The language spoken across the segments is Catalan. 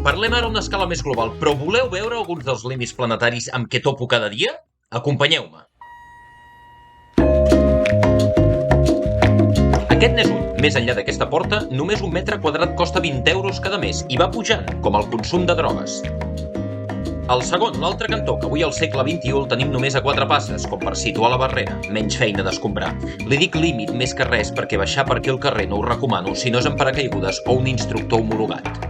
Parlem ara a una escala més global, però voleu veure alguns dels límits planetaris amb què topo cada dia? Acompanyeu-me. Aquest n'és un. Més enllà d'aquesta porta, només un metre quadrat costa 20 euros cada mes i va pujant, com el consum de drogues. El segon, l'altre cantó, que avui al segle XXI el tenim només a 4 passes, com per situar la barrera, menys feina d'escombrar. Li dic límit més que res perquè baixar per aquí al carrer no ho recomano si no és en paracaigudes o un instructor homologat.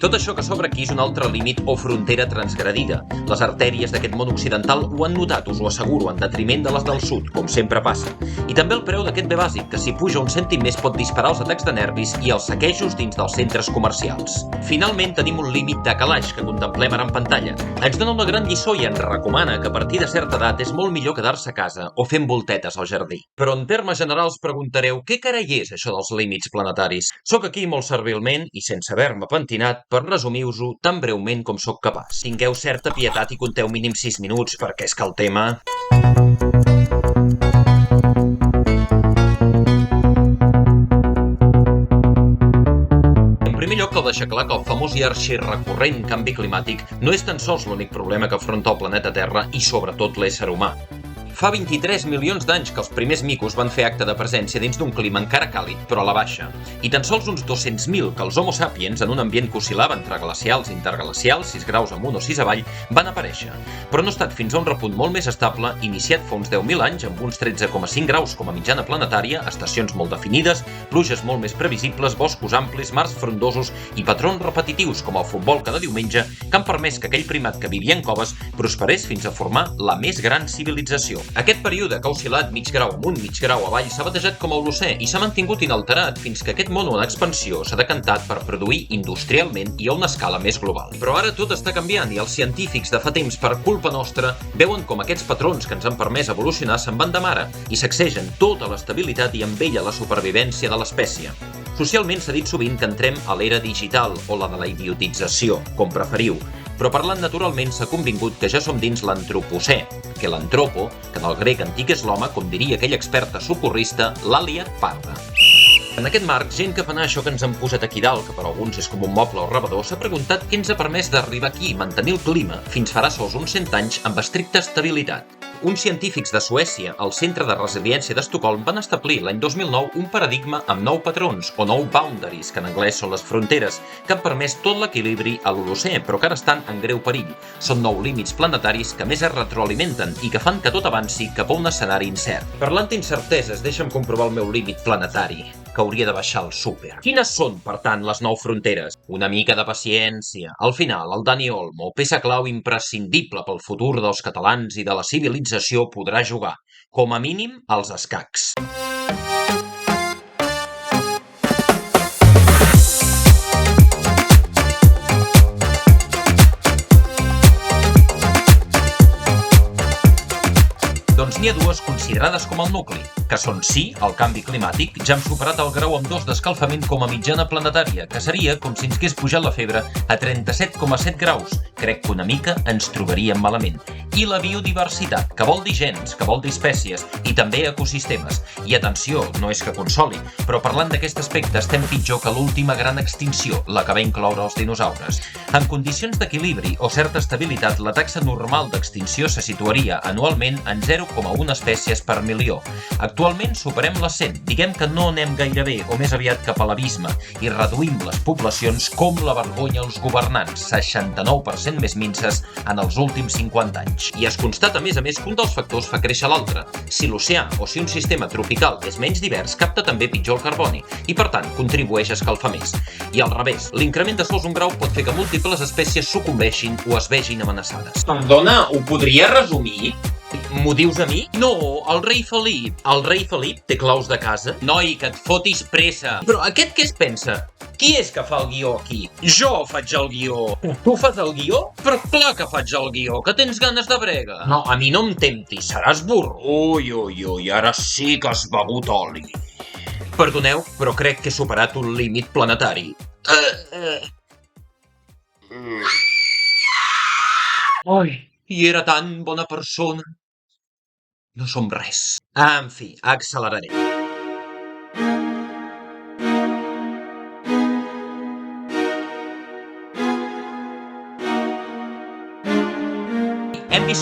Tot això que s'obre aquí és un altre límit o frontera transgredida. Les artèries d'aquest món occidental ho han notat, us ho asseguro, en detriment de les del sud, com sempre passa. I també el preu d'aquest bé bàsic, que si puja un cèntim més pot disparar els atacs de nervis i els saquejos dins dels centres comercials. Finalment tenim un límit de calaix que contemplem ara en pantalla. Ens dona una gran lliçó i ens recomana que a partir de certa edat és molt millor quedar-se a casa o fent voltetes al jardí. Però en termes generals preguntareu què carai és això dels límits planetaris? Soc aquí molt servilment i sense haver-me pentinat per resumir-vos-ho tan breument com sóc capaç. Tingueu certa pietat i compteu mínim 6 minuts, perquè és que el tema... En primer lloc, cal deixar clar que el famós i arxirecurrent canvi climàtic no és tan sols l'únic problema que afronta el planeta Terra i sobretot l'ésser humà. Fa 23 milions d'anys que els primers micos van fer acte de presència dins d'un clima encara càlid, però a la baixa. I tan sols uns 200.000 que els homo sapiens, en un ambient que oscil·lava entre glacials i interglacials, 6 graus amunt o 6 avall, van aparèixer. Però no ha estat fins a un repunt molt més estable, iniciat fa uns 10.000 anys amb uns 13,5 graus com a mitjana planetària, estacions molt definides, pluges molt més previsibles, boscos amplis, mars frondosos i patrons repetitius com el futbol cada diumenge que han permès que aquell primat que vivia en coves prosperés fins a formar la més gran civilització. Aquest període que ha oscil·lat mig grau amunt, mig grau avall, s'ha batejat com a Holocè i s'ha mantingut inalterat fins que aquest món en expansió s'ha decantat per produir industrialment i a una escala més global. Però ara tot està canviant i els científics de fa temps per culpa nostra veuen com aquests patrons que ens han permès evolucionar se'n van de mare i sacsegen tota l'estabilitat i amb ella la supervivència de l'espècie. Socialment s'ha dit sovint que entrem a l'era digital o la de la idiotització, com preferiu, però parlant naturalment s'ha convingut que ja som dins l'antropocè, que l'antropo, que en el grec antic és l'home, com diria aquell experta socorrista, l'ha liat parda. En aquest marc, gent que fa anar això que ens han posat aquí dalt, que per alguns és com un moble o rebedor, s'ha preguntat què ens ha permès d'arribar aquí i mantenir el clima fins farà sols uns 100 anys amb estricta estabilitat. Uns científics de Suècia, al Centre de Resiliència d'Estocolm, van establir l'any 2009 un paradigma amb 9 patrons, o 9 boundaries, que en anglès són les fronteres, que han permès tot l'equilibri a l'Holocè, però que ara estan en greu perill. Són 9 límits planetaris que més es retroalimenten i que fan que tot avanci cap a un escenari incert. Parlant d'incerteses, deixa'm comprovar el meu límit planetari, que hauria de baixar al súper. Quines són, per tant, les 9 fronteres? Una mica de paciència. Al final, el Dani Olmo, peça clau imprescindible pel futur dels catalans i de la civilització, podrà jugar, com a mínim, als escacs. Doncs n'hi ha dues considerades com el nucli, que són sí, el canvi climàtic, ja hem superat el grau amb 2 d'escalfament com a mitjana planetària, que seria com si ens hagués pujat la febre a 37,7 graus. Crec que una mica ens trobaríem malament. I la biodiversitat, que vol dir gens, que vol dir espècies, i també ecosistemes. I atenció, no és que consoli, però parlant d'aquest aspecte estem pitjor que l'última gran extinció, la que va incloure els dinosaures. En condicions d'equilibri o certa estabilitat, la taxa normal d'extinció se situaria anualment en 0,1 espècies per milió. Actualment superem les 100, diguem que no anem gaire bé, o més aviat cap a l'abisme, i reduïm les poblacions com la vergonya als governants, 69% més minces en els últims 50 anys. I es constata, a més, que un dels factors fa créixer l'altre. Si l'oceà o si un sistema tropical és menys divers, capta també pitjor el carboni, i per tant contribueix a escalfar més. I al revés, l'increment de sols un grau pot fer que múltiples espècies sucumbeixin o es vegin amenaçades. Perdona, ho podria resumir? M'ho dius a mi? No, el rei Felip. El rei Felip té claus de casa? Noi, que et fotis pressa. Però aquest què es pensa? Qui és que fa el guió aquí? Jo faig el guió. Tu fas el guió? Però clar que faig el guió, que tens ganes de brega. No, a mi no em temptis, seràs burro. Ui, ara sí que has begut oli. Perdoneu, però crec que he superat un límit planetari. Ai, i era tan bona persona. No som res. En fi, acceleraré.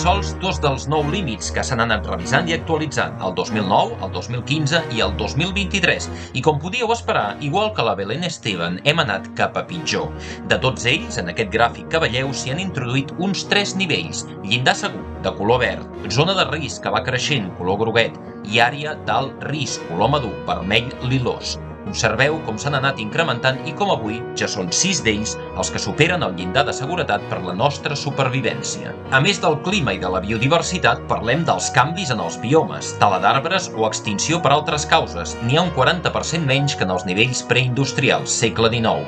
sols dos dels 9 límits que s'han anat revisant i actualitzant, el 2009, el 2015 i el 2023. I com podíeu esperar, igual que la Belén Esteban, hem anat cap a pitjor. De tots ells, en aquest gràfic que veieu, s'hi han introduït uns 3 nivells. Llindar segur, de color verd, zona de risc que va creixent, color groguet, i àrea d'alt risc, color madur, vermell lilós. Observeu com s'han anat incrementant i com avui ja són 6 d'ells els que superen el llindar de seguretat per la nostra supervivència. A més del clima i de la biodiversitat, parlem dels canvis en els biomes, tala d'arbres o extinció per altres causes. N'hi ha un 40% menys que en els nivells preindustrials, segle XIX.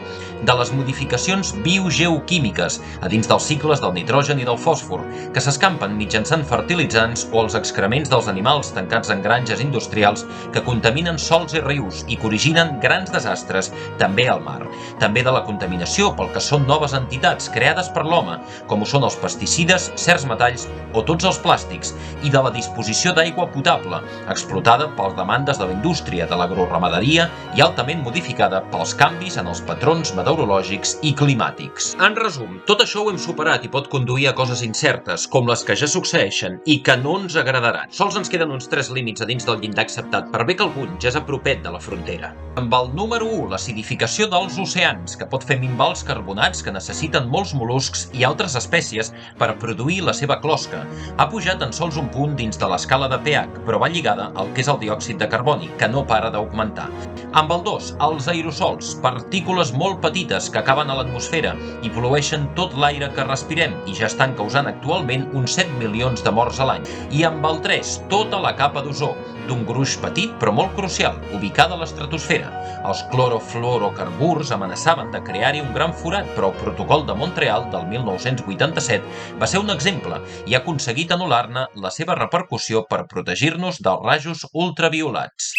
De les modificacions biogeoquímiques a dins dels cicles del nitrogen i del fòsfor, que s'escampen mitjançant fertilitzants o els excrements dels animals tancats en granges industrials que contaminen sols i rius i que originen grans desastres també al mar. També de la contaminació pel que són noves entitats creades per l'home, com ho són els pesticides, certs metalls o tots els plàstics, i de la disposició d'aigua potable, explotada per demandes de la indústria, de l'agroramaderia i altament modificada pels canvis en els patrons meteorològics i climàtics. En resum, tot això ho hem superat i pot conduir a coses incertes, com les que ja succeeixen i que no ens agradaran. Sols ens queden uns 3 límits a dins del llindar acceptat, per bé que algun ja és a propet de la frontera. Amb el número 1, l'acidificació dels oceans, que pot fer minvar els carbonats que necessiten molts mol·luscs i altres espècies per produir la seva closca. Ha pujat en sols un punt dins de l'escala de pH, però va lligada al que és el diòxid de carboni, que no para d'augmentar. Amb el 2, els aerosols, partícules molt petites que acaben a l'atmosfera i pol·lueixen tot l'aire que respirem i ja estan causant actualment uns 7 milions de morts a l'any. I amb el 3, tota la capa d'ozó, d'un gruix petit però molt crucial, ubicada a l'estratosfera. Els clorofluorocarburs amenaçaven de crear-hi un gran forat, però el protocol de Montreal del 1987 va ser un exemple i ha aconseguit anul·lar-ne la seva repercussió per protegir-nos dels rajos ultraviolats.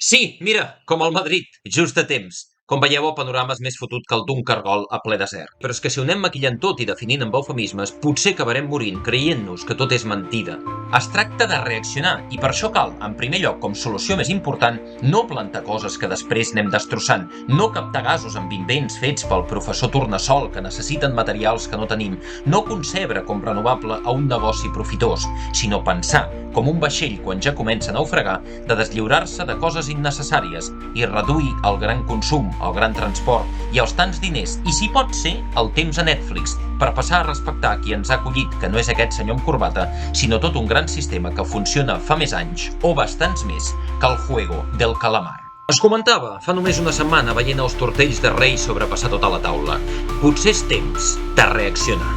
Sí, mira, com el Madrid, just a temps. Com veieu, el panorama és més fotut que el d'un cargol a ple desert. Però és que si ho anem maquillant tot i definint amb eufemismes, potser acabarem morint creient-nos que tot és mentida. Es tracta de reaccionar, i per això cal, en primer lloc, com solució més important, no plantar coses que després anem destrossant, no captar gasos amb invents fets pel professor Tornassol que necessiten materials que no tenim, no concebre com renovable a un negoci profitós, sinó pensar, com un vaixell quan ja comença a naufragar, de deslliurar-se de coses innecessàries i reduir el gran consum, el gran transport i els tants diners, i si pot ser, el temps a Netflix, per passar a respectar qui ens ha acollit, que no és aquest senyor amb corbata, sinó tot un gran sistema que funciona fa més anys, o bastants més, que el juego del calamar. Es comentava fa només una setmana veient els tortells de Reis sobrepassar tota la taula. Potser és temps de reaccionar.